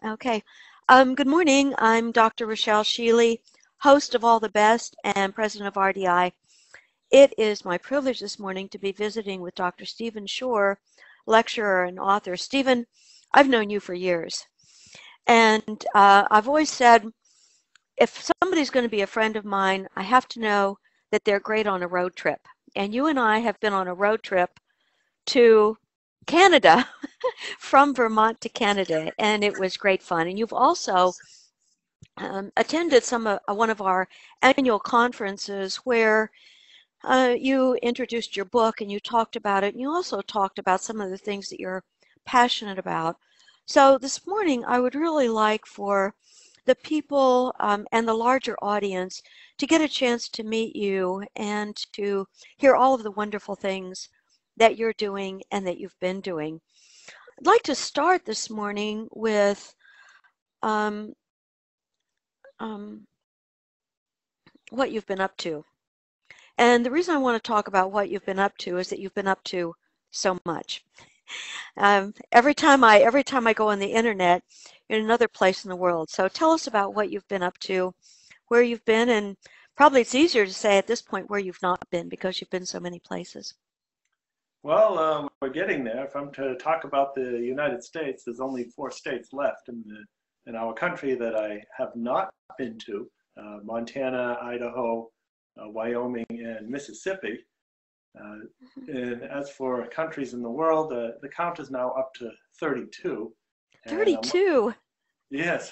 Okay. Good morning. I'm Dr. Rachelle Sheely, host of All the Best and president of RDI. It is my privilege this morning to be visiting with Dr. Stephen Shore, lecturer and author. Stephen, I've known you for years, and I've always said if somebody's going to be a friend of mine, I have to know that they're great on a road trip. And you and I have been on a road trip to Canada from Vermont to Canada, and it was great fun. And you've also attended one of our annual conferences where you introduced your book and you talked about it. And you also talked about some of the things that you're passionate about. So this morning, I would really like for the people and the larger audience to get a chance to meet you and to hear all of the wonderful things that you're doing and that you've been doing. I'd like to start this morning with um, um, what you've been up to. And the reason I want to talk about what you've been up to is that you've been up to so much. Every time I go on the internet, you're in another place in the world. So tell us about what you've been up to, where you've been, and probably it's easier to say at this point where you've not been because you've been so many places. Well, we're getting there. If I'm to talk about the United States, there's only 4 states left in our country that I have not been to: Montana, Idaho, Wyoming, and Mississippi. And as for countries in the world, the count is now up to 32. And 32. Yes.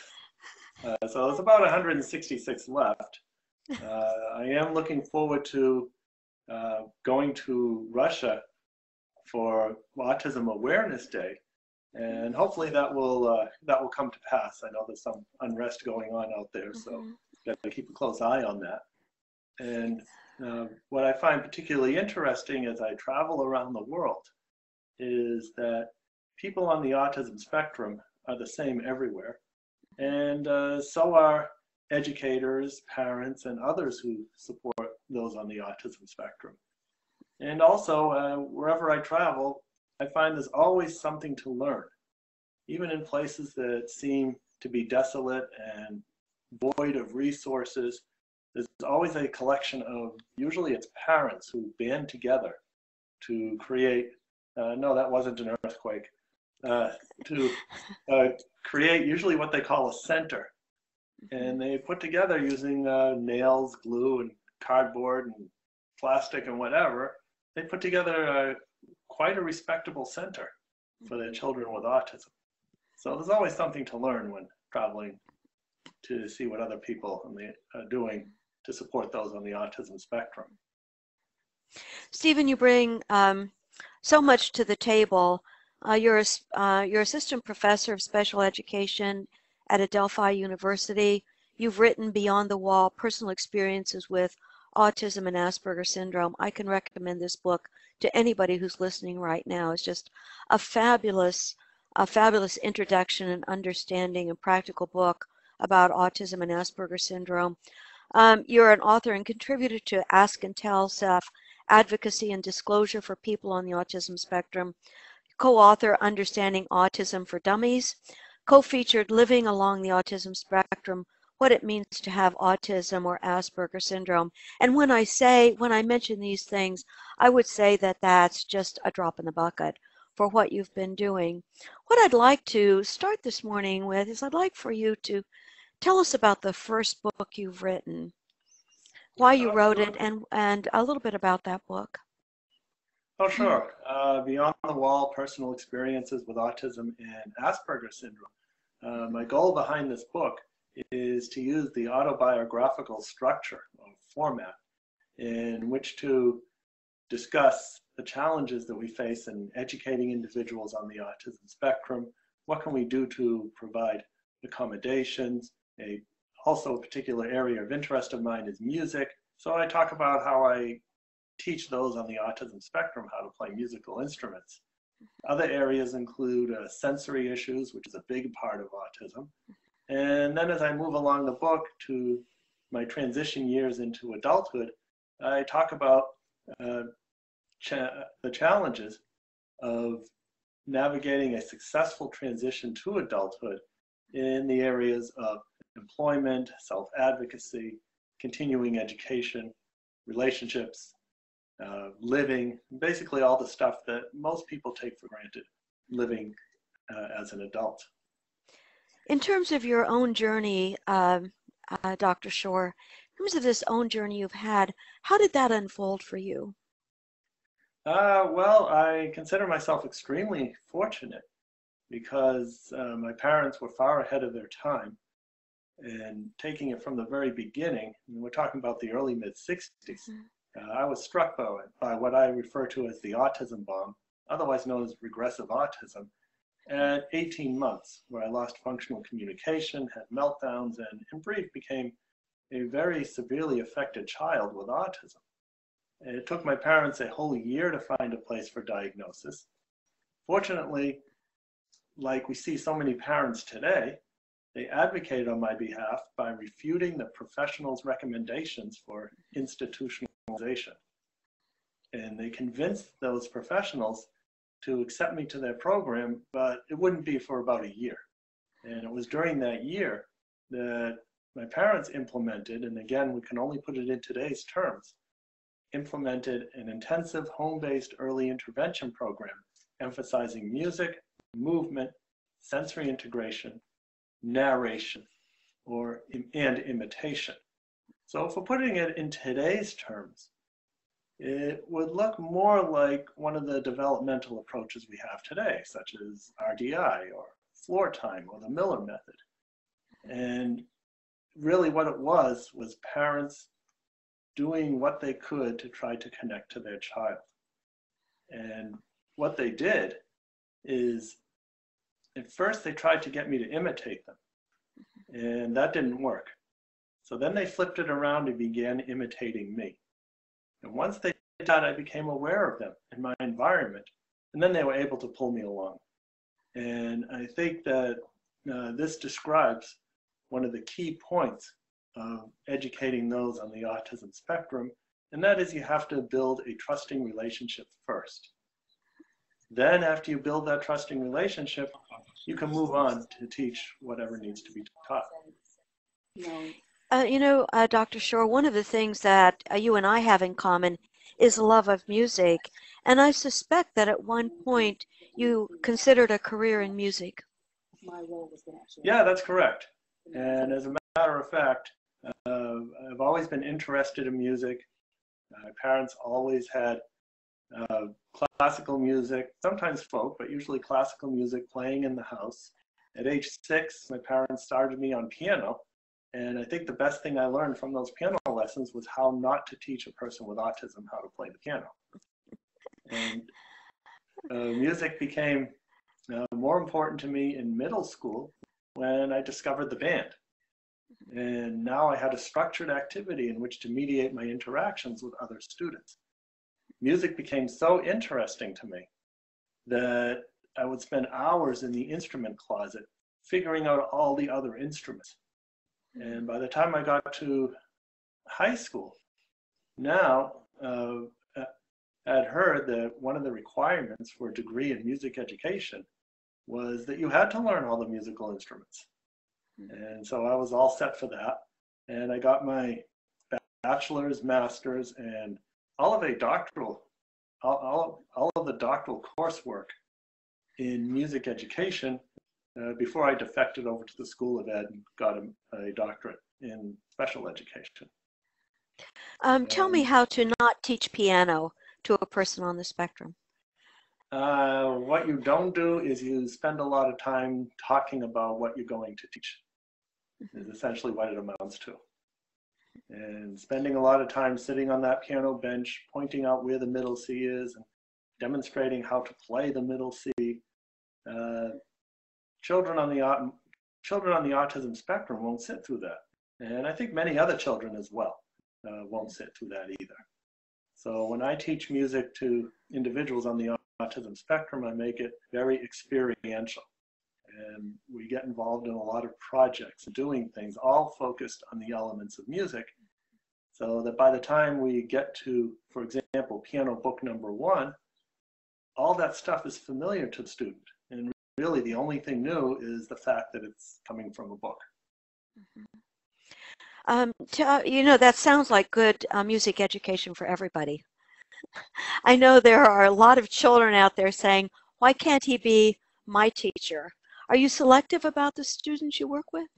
So there's about 166 left. I am looking forward to going to Russia for Autism Awareness Day, and hopefully that will come to pass. I know there's some unrest going on out there, so got to keep a close eye on that. And what I find particularly interesting as I travel around the world is that people on the autism spectrum are the same everywhere, and so are educators, parents, and others who support those on the autism spectrum. And also, wherever I travel, I find there's always something to learn. Even in places that seem to be desolate and void of resources, there's always a collection of, usually it's parents who band together to create, no, that wasn't an earthquake, to create usually what they call a center. And they put together using nails, glue, and cardboard and plastic and whatever. They put together quite a respectable center for their children with autism. So there's always something to learn when traveling to see what other people are doing to support those on the autism spectrum. Stephen, you bring so much to the table. You're assistant professor of special education at Adelphi University. You've written Beyond the Wall, Personal Experiences with Autism and Asperger's Syndrome. I can recommend this book to anybody who's listening right now. It's just a fabulous introduction and understanding and practical book about autism and Asperger's syndrome. You're an author and contributor to Ask and Tell, Self Advocacy and Disclosure for People on the Autism Spectrum. Co-author Understanding Autism for Dummies. Co-featured Living Along the Autism Spectrum, What It Means to Have Autism or Asperger's Syndrome. And when I mention these things, I would say that that's just a drop in the bucket for what you've been doing. What I'd like to start this morning with is I'd like for you to tell us about the first book you've written, why you wrote it, and a little bit about that book. Oh, sure. Beyond the Wall, Personal Experiences with Autism and Asperger's Syndrome. My goal behind this book is to use the autobiographical structure or format in which to discuss the challenges that we face in educating individuals on the autism spectrum. What can we do to provide accommodations? Also a particular area of interest of mine is music. So I talk about how I teach those on the autism spectrum how to play musical instruments. Other areas include sensory issues, which is a big part of autism. And then as I move along the book to my transition years into adulthood, I talk about the challenges of navigating a successful transition to adulthood in the areas of employment, self-advocacy, continuing education, relationships, living, basically all the stuff that most people take for granted living as an adult. In terms of your own journey, Dr. Shore, in terms of this own journey you've had, how did that unfold for you? Well, I consider myself extremely fortunate because my parents were far ahead of their time, and taking it from the very beginning, and we're talking about the early mid-60s, I was struck by what I refer to as the autism bomb, otherwise known as regressive autism, at 18 months, where I lost functional communication, had meltdowns, and in brief became a very severely affected child with autism. And it took my parents a whole year to find a place for diagnosis. Fortunately, like we see so many parents today, they advocated on my behalf by refuting the professionals' recommendations for institutionalization. And they convinced those professionals to accept me to their program, but it wouldn't be for about a year. And it was during that year that my parents implemented, and again, we can only put it in today's terms, implemented an intensive home-based early intervention program emphasizing music, movement, sensory integration, narration, and imitation. So if we're putting it in today's terms, it would look more like one of the developmental approaches we have today, such as RDI or floor time or the Miller method. And really what it was parents doing what they could to try to connect to their child. And what they did is, at first they tried to get me to imitate them, and that didn't work. So then they flipped it around and began imitating me. And once they did that, I became aware of them in my environment, and then they were able to pull me along. And I think that this describes one of the key points of educating those on the autism spectrum, and that is you have to build a trusting relationship first. Then after you build that trusting relationship, you can move on to teach whatever needs to be taught. Dr. Shore, one of the things that you and I have in common is love of music, and I suspect that at one point you considered a career in music. Yeah, that's correct. And as a matter of fact, I've always been interested in music. My parents always had classical music, sometimes folk, but usually classical music playing in the house. At age 6, my parents started me on piano. And I think the best thing I learned from those piano lessons was how not to teach a person with autism how to play the piano. And music became more important to me in middle school when I discovered the band. And now I had a structured activity in which to mediate my interactions with other students. Music became so interesting to me that I would spend hours in the instrument closet figuring out all the other instruments. And by the time I got to high school, now I'd heard that one of the requirements for a degree in music education was that you had to learn all the musical instruments. And so I was all set for that. And I got my bachelor's, master's, and all of the doctoral coursework in music education before I defected over to the School of Ed and got a doctorate in special education. Tell me how to not teach piano to a person on the spectrum. What you don't do is you spend a lot of time talking about what you're going to teach, is essentially what it amounts to. And spending a lot of time sitting on that piano bench, pointing out where the middle C is and demonstrating how to play the middle C. Children on the autism spectrum won't sit through that. And I think many other children as well won't sit through that either. So when I teach music to individuals on the autism spectrum, I make it very experiential. And we get involved in a lot of projects, doing things, all focused on the elements of music, so that by the time we get to, for example, piano book number 1, all that stuff is familiar to the student. And really the only thing new is the fact that it's coming from a book. That sounds like good music education for everybody. I know there are a lot of children out there saying, why can't he be my teacher? Are you selective about the students you work with?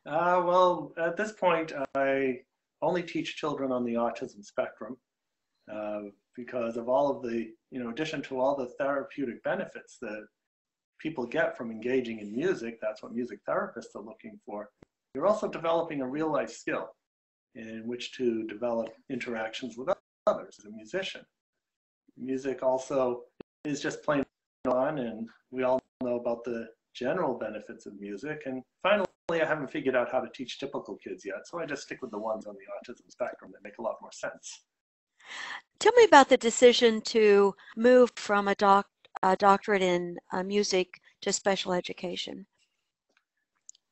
Well, at this point, I only teach children on the autism spectrum because of all of the, addition to all the therapeutic benefits that people get from engaging in music. That's what music therapists are looking for. You're also developing a real life skill in which to develop interactions with others as a musician. Music also is just plain on, and we all know about the general benefits of music. And finally, I haven't figured out how to teach typical kids yet, so I just stick with the ones on the autism spectrum that make a lot more sense. Tell me about the decision to move from a doctorate in music to special education.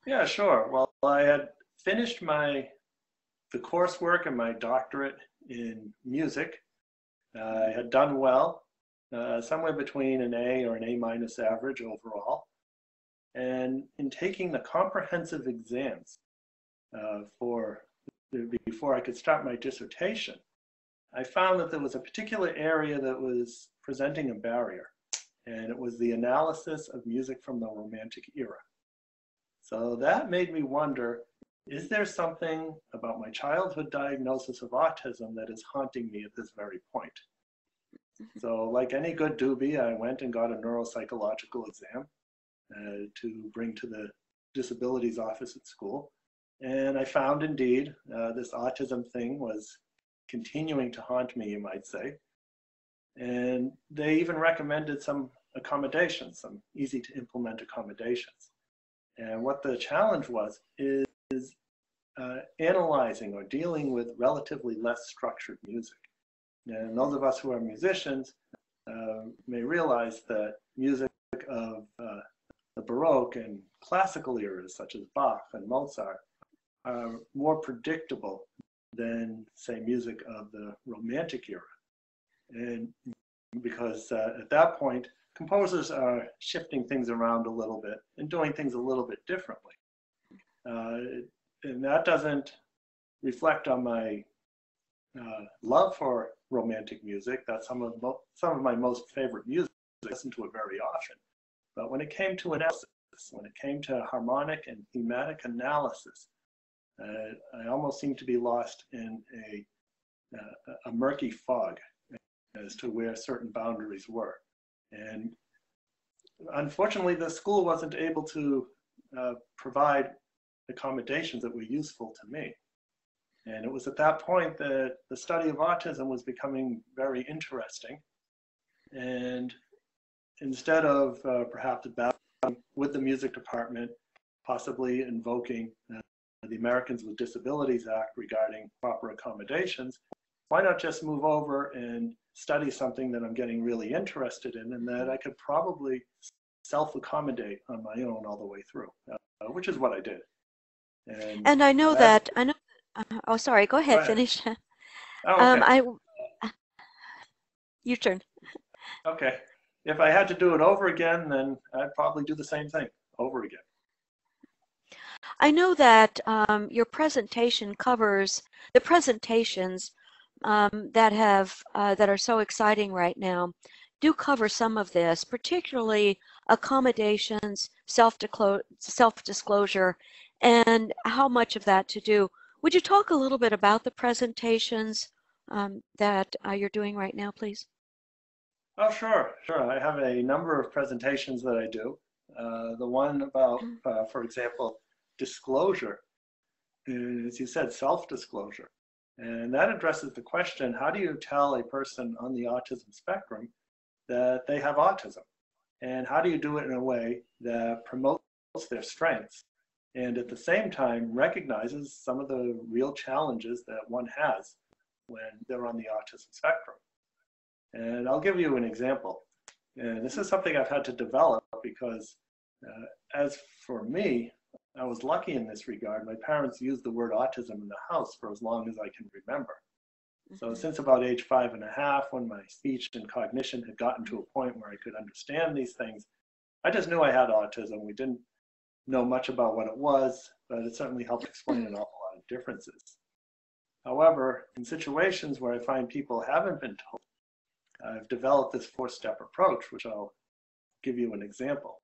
Yeah, sure. Well, I had finished the coursework and my doctorate in music. I had done well, somewhere between an A or an A minus average overall. And in taking the comprehensive exams before I could start my dissertation, I found that there was a particular area that was presenting a barrier, and it was the analysis of music from the Romantic era. So that made me wonder, is there something about my childhood diagnosis of autism that is haunting me at this very point? So like any good doobie, I went and got a neuropsychological exam to bring to the disabilities office at school. And I found indeed this autism thing was continuing to haunt me, you might say. And they even recommended some accommodations, some easy to implement accommodations. And what the challenge was is analyzing or dealing with relatively less structured music. And those of us who are musicians may realize that music of the Baroque and classical eras, such as Bach and Mozart, are more predictable than, say, music of the Romantic era. And because at that point, composers are shifting things around a little bit and doing things a little bit differently. And that doesn't reflect on my love for Romantic music. That's some of my most favorite music. I listen to it very often. But when it came to analysis, when it came to harmonic and thematic analysis, I almost seemed to be lost in a murky fog as to where certain boundaries were. And unfortunately, the school wasn't able to provide accommodations that were useful to me. And it was at that point that the study of autism was becoming very interesting. And instead of perhaps battling with the music department, possibly invoking the Americans with Disabilities Act regarding proper accommodations, why not just move over and study something that I'm getting really interested in and that I could probably self-accommodate on my own all the way through, which is what I did. And I know that, oh, sorry, go ahead, finish. Oh, okay. Your turn. Okay. If I had to do it over again, then I'd probably do the same thing over again. I know that your presentation covers the presentations that are so exciting right now do cover some of this, particularly accommodations, self-disclosure, and how much of that to do. Would you talk a little bit about the presentations that you're doing right now, please? Oh, sure. I have a number of presentations that I do. The one about, for example, disclosure, as you said, self-disclosure. And that addresses the question, how do you tell a person on the autism spectrum that they have autism? And how do you do it in a way that promotes their strengths and at the same time recognizes some of the real challenges that one has when they're on the autism spectrum? And I'll give you an example. And this is something I've had to develop because as for me, I was lucky in this regard. My parents used the word autism in the house for as long as I can remember. So since about age 5.5, when my speech and cognition had gotten to a point where I could understand these things, I just knew I had autism. We didn't know much about what it was, but it certainly helped explain an awful lot of differences. However, in situations where I find people haven't been told, I've developed this 4-step approach, which I'll give you an example.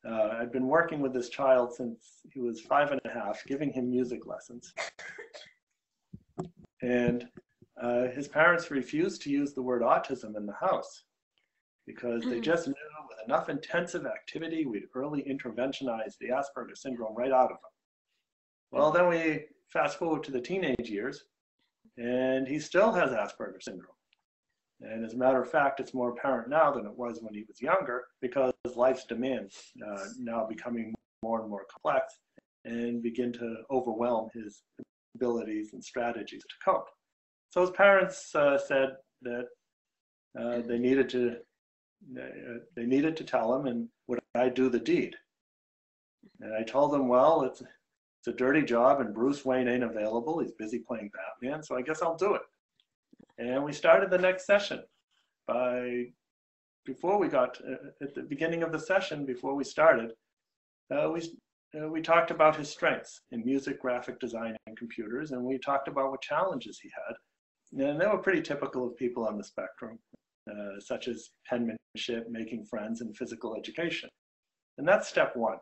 I've been working with this child since he was 5.5, giving him music lessons. And his parents refused to use the word autism in the house because they just knew with enough intensive activity, we'd early interventionize the Asperger's syndrome right out of him. Well, then we fast forward to the teenage years, and he still has Asperger's syndrome. And as a matter of fact, it's more apparent now than it was when he was younger because life's demands now becoming more and more complex and begin to overwhelm his abilities and strategies to cope. So his parents said that they needed to tell him, and would I do the deed? And I told them, well, it's a dirty job, and Bruce Wayne ain't available. He's busy playing Batman, so I guess I'll do it. And we started the next session. Before we got at the beginning of the session, before we started, we talked about his strengths in music, graphic design, and computers, and we talked about what challenges he had. And they were pretty typical of people on the spectrum, such as penmanship, making friends, and physical education. And that's step 1,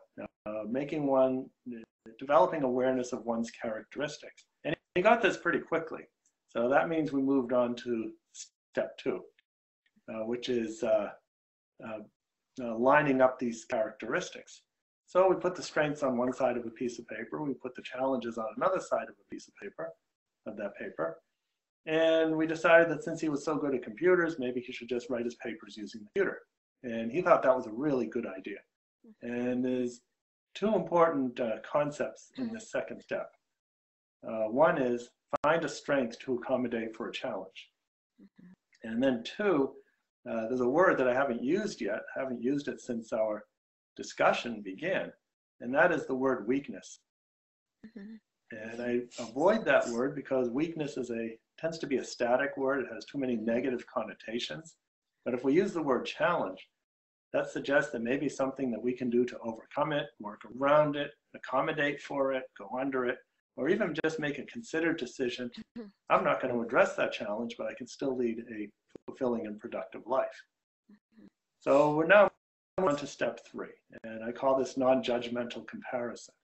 developing awareness of one's characteristics. And he got this pretty quickly. So that means we moved on to step 2, which is lining up these characteristics. So we put the strengths on one side of a piece of paper, we put the challenges on another side of a piece of that paper, and we decided that since he was so good at computers, maybe he should just write his papers using the computer. And he thought that was a really good idea. And there's 2 important concepts in this second step. One is find a strength to accommodate for a challenge. And then 2, there's a word that I haven't used yet, haven't used it since our discussion began, and that is the word weakness. And I avoid that word because weakness tends to be a static word. It has too many negative connotations. But if we use the word challenge, that suggests that maybe something that we can do to overcome it, work around it, accommodate for it, go under it, or even just make a considered decision. I'm not going to address that challenge, but I can still lead a fulfilling and productive life. So we're now on to step 3, and I call this non-judgmental comparison.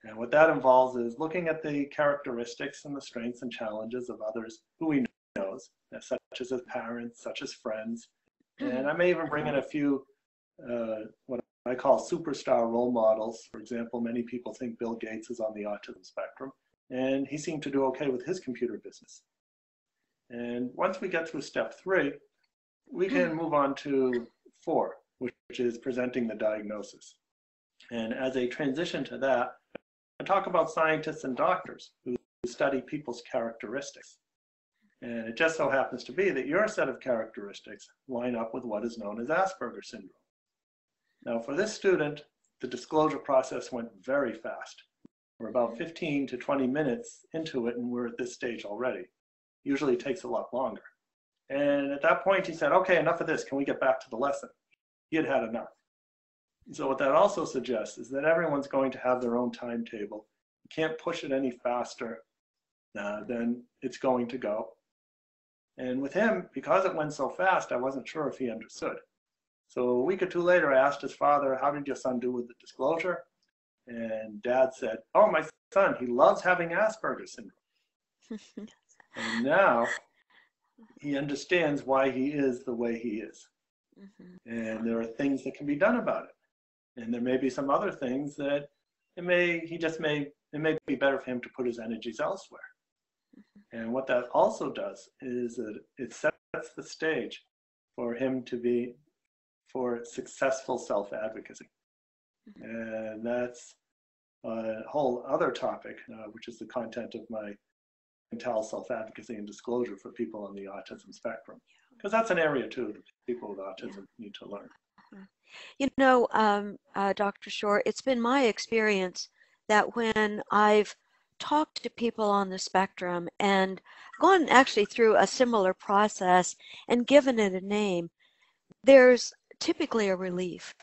And what that involves is looking at the characteristics and the strengths and challenges of others who he knows, such as his parents, such as friends. And I may even bring in a few what I call superstar role models. For example, many people think Bill Gates is on the autism spectrum, and he seemed to do okay with his computer business. And once we get through step 3, we can move on to 4, which is presenting the diagnosis. And as a transition to that, I talk about scientists and doctors who study people's characteristics. And it just so happens to be that your set of characteristics line up with what is known as Asperger's syndrome. Now, for this student, the disclosure process went very fast. We're about 15 to 20 minutes into it, and we're at this stage already. Usually it takes a lot longer. And at that point, he said, okay, enough of this. Can we get back to the lesson? He had had enough. So what that also suggests is that everyone's going to have their own timetable. You can't push it any faster than it's going to go. And with him, because it went so fast, I wasn't sure if he understood. So a week or 2 later, I asked his father, how did your son do with the disclosure? And Dad said, oh, my son, he loves having Asperger's syndrome. And now he understands why he is the way he is. And there are things that can be done about it. And there may be some other things that it may be better for him to put his energies elsewhere. And what that also does is that it sets the stage for him for successful self-advocacy. And that's a whole other topic, which is the content of my mental self-advocacy and disclosure for people on the autism spectrum. Because that's an area too that people with autism need to learn. You know, Dr. Shore, it's been my experience that when I've talked to people on the spectrum and gone actually through a similar process and given it a name, there's typically a relief.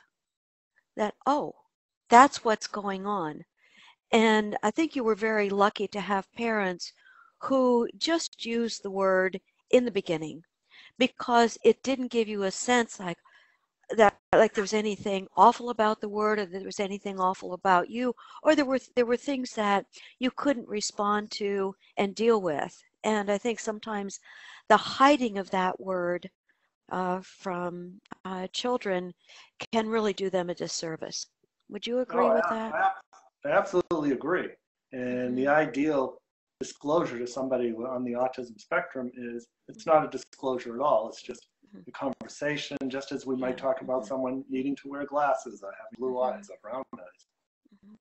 that, oh, that's what's going on. And I think you were very lucky to have parents who just used the word in the beginning because it didn't give you a sense like there was anything awful about the word or there was anything awful about you, or there were things that you couldn't respond to and deal with. And I think sometimes the hiding of that word from children can really do them a disservice. Would you agree Oh, with that? I absolutely agree. And the Mm-hmm. ideal disclosure to somebody on the autism spectrum is it's not a disclosure at all. It's just Mm-hmm. a conversation, just as we might Yeah. talk about Mm-hmm. someone needing to wear glasses or having blue Mm-hmm. eyes or brown eyes. Mm-hmm.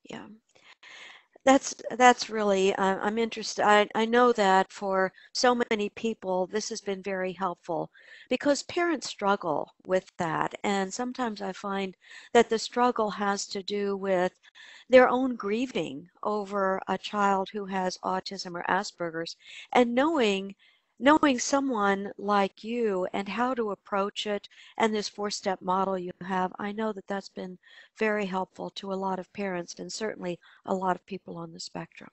Yeah. That's really, I'm interested. I know that for so many people, this has been very helpful because parents struggle with that. And sometimes I find that the struggle has to do with their own grieving over a child who has autism or Asperger's and knowing someone like you and how to approach it and this four-step model you have. I know that that's been very helpful to a lot of parents and certainly a lot of people on the spectrum.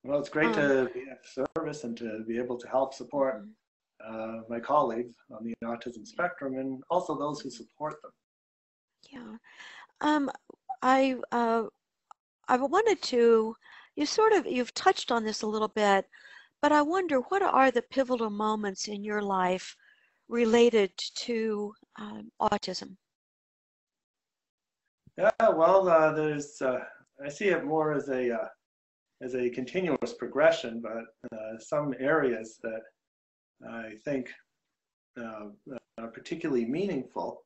Well, it's great Um, to be of service and to be able to help support mhm, my colleagues on the autism spectrum and also those who mhm, support them. yeah. Um, I I wanted to, you've touched on this a little bit, but I wonder what are the pivotal moments in your life related to autism? Yeah, well, I see it more as a continuous progression, but some areas that I think uh, are particularly meaningful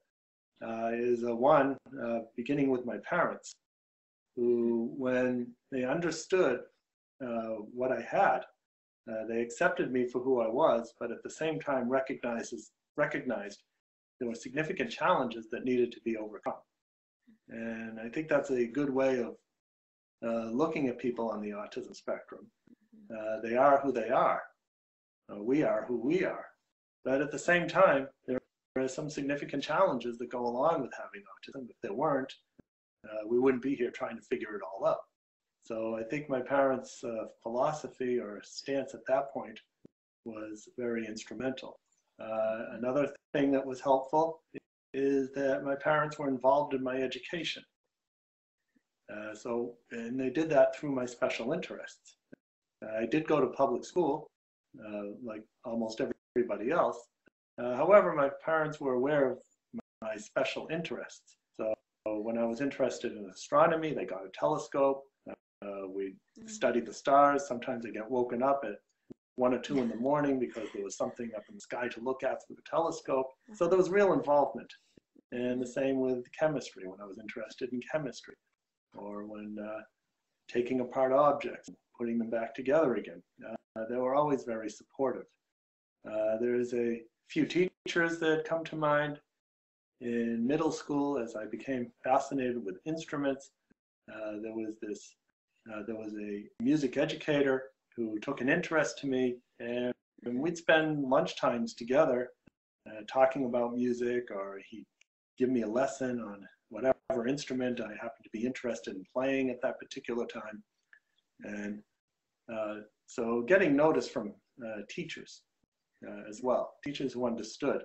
is one beginning with my parents, who, when they understood what I had, they accepted me for who I was, but at the same time recognized there were significant challenges that needed to be overcome. And I think that's a good way of looking at people on the autism spectrum. They are who they are. We are who we are. But at the same time, there are some significant challenges that go along with having autism. If there weren't, we wouldn't be here trying to figure it all out. So I think my parents' philosophy or stance at that point was very instrumental. Another thing that was helpful is that my parents were involved in my education. And they did that through my special interests. I did go to public school, like almost everybody else. However, my parents were aware of my special interests. So when I was interested in astronomy, they got a telescope. We studied the stars. Sometimes I get woken up at 1 or 2 in the morning because there was something up in the sky to look at through the telescope. So there was real involvement. And the same with chemistry, when I was interested in chemistry, or when taking apart objects and putting them back together again. They were always very supportive. There's a few teachers that come to mind. In middle school, as I became fascinated with instruments, there was a music educator who took an interest to me, and we'd spend lunchtimes together talking about music, or he'd give me a lesson on whatever instrument I happened to be interested in playing at that particular time. And so getting notice from teachers as well, teachers who understood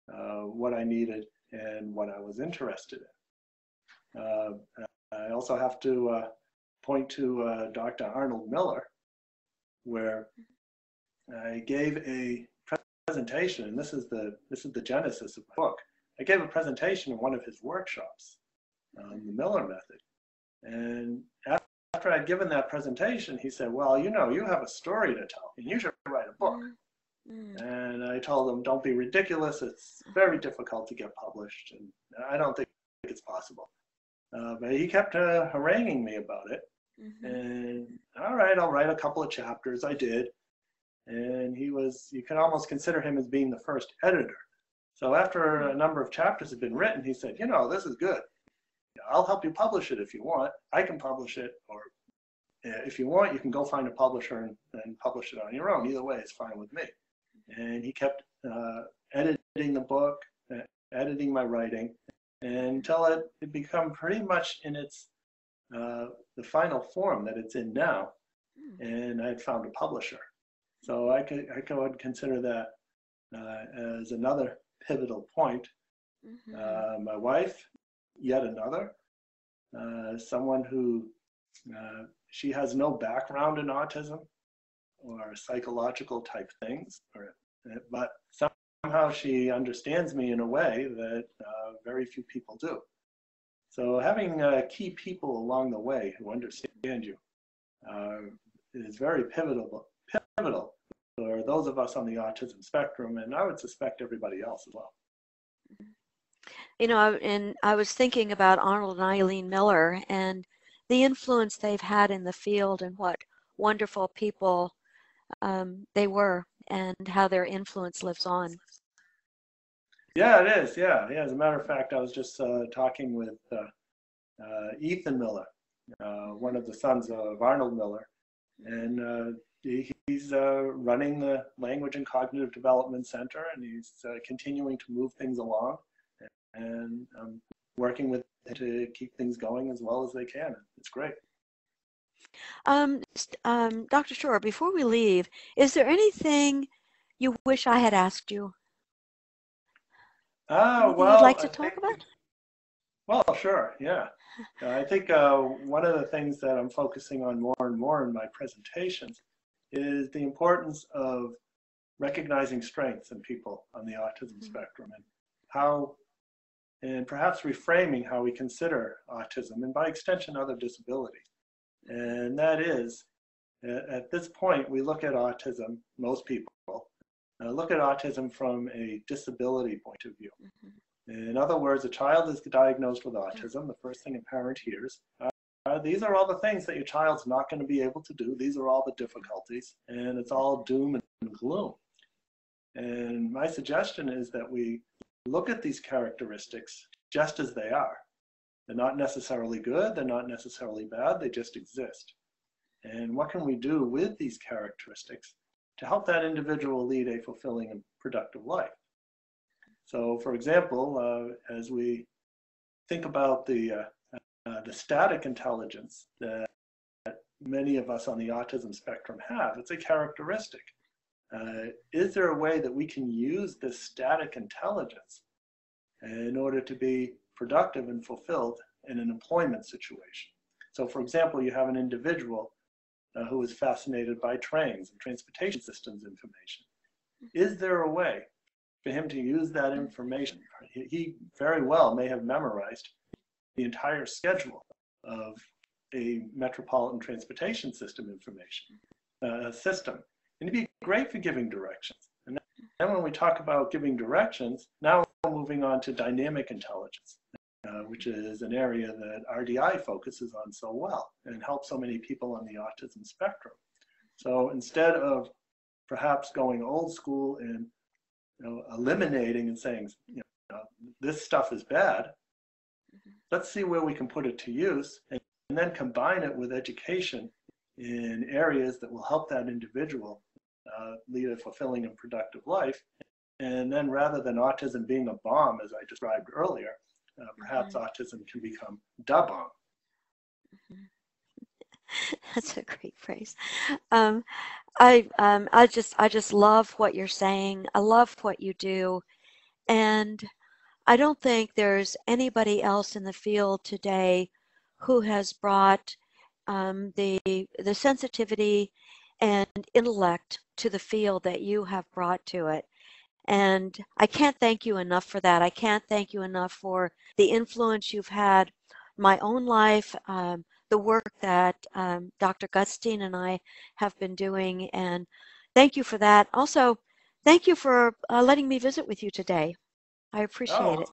what I needed and what I was interested in. I also have to point to Dr. Arnold Miller, where I gave a presentation, and this is the genesis of my book. I gave a presentation in one of his workshops on the Miller method. And after I'd given that presentation, he said, well, you know, you have a story to tell, and you should write a book. Mm-hmm. And I told him, don't be ridiculous. It's very difficult to get published, and I don't think it's possible. But he kept haranguing me about it. Mm-hmm. And all right, I'll write a couple of chapters. I did. And you can almost consider him as being the first editor. So after a number of chapters had been written, he said, you know, this is good. I'll help you publish it if you want. I can publish it, or if you want, you can go find a publisher and publish it on your own. Either way, it's fine with me. And he kept editing the book editing my writing, until it become pretty much in its the final form that it's in now, and I had found a publisher. So I could consider that as another pivotal point. My wife, yet another, someone who she has no background in autism or psychological type things, but somehow she understands me in a way that very few people do. So having key people along the way who understand you is very pivotal for those of us on the autism spectrum, and I would suspect everybody else as well. You know, and I was thinking about Arnold and Eileen Miller and the influence they've had in the field and what wonderful people they were and how their influence lives on. Yeah, it is. Yeah. As a matter of fact, I was just talking with Ethan Miller, one of the sons of Arnold Miller, and he's running the Language and Cognitive Development Center, and he's continuing to move things along, and working with to keep things going as well as they can. It's great. Dr. Shore, before we leave, is there anything you wish I had asked you? Anything you'd like to talk about? Well, sure, yeah. I think one of the things that I'm focusing on more and more in my presentations is the importance of recognizing strengths in people on the autism spectrum, and how, and perhaps reframing how we consider autism, and by extension other disabilities. And that is, at this point, we look at autism, most people look at autism from a disability point of view. In other words, a child is diagnosed with autism. The first thing a parent hears, these are all the things that your child's not going to be able to do. These are all the difficulties, and it's all doom and gloom. And my suggestion is that we look at these characteristics just as they are. They're not necessarily good, they're not necessarily bad, they just exist. And what can we do with these characteristics to help that individual lead a fulfilling and productive life? So, for example, as we think about the static intelligence that many of us on the autism spectrum have, it's a characteristic. Is there a way that we can use this static intelligence in order to be productive and fulfilled in an employment situation? So, for example, you have an individual who is fascinated by trains and transportation systems information. Is there a way for him to use that information? He very well may have memorized the entire schedule of a metropolitan transportation system information system, and it'd be great for giving directions. And then when we talk about giving directions, now we're moving on to dynamic intelligence, which is an area that RDI focuses on so well and helps so many people on the autism spectrum. So instead of perhaps going old school and eliminating and saying, this stuff is bad, let's see where we can put it to use, and then combine it with education in areas that will help that individual lead a fulfilling and productive life. And then rather than autism being a bomb, as I described earlier, perhaps autism can become da bomb. That's a great phrase. I just love what you're saying. I love what you do, and I don't think there's anybody else in the field today who has brought the sensitivity and intellect to the field that you have brought to it. And I can't thank you enough for that. I can't thank you enough for the influence you've had in my own life, the work that Dr. Gutstein and I have been doing. And thank you for that. Also, thank you for letting me visit with you today. I appreciate it.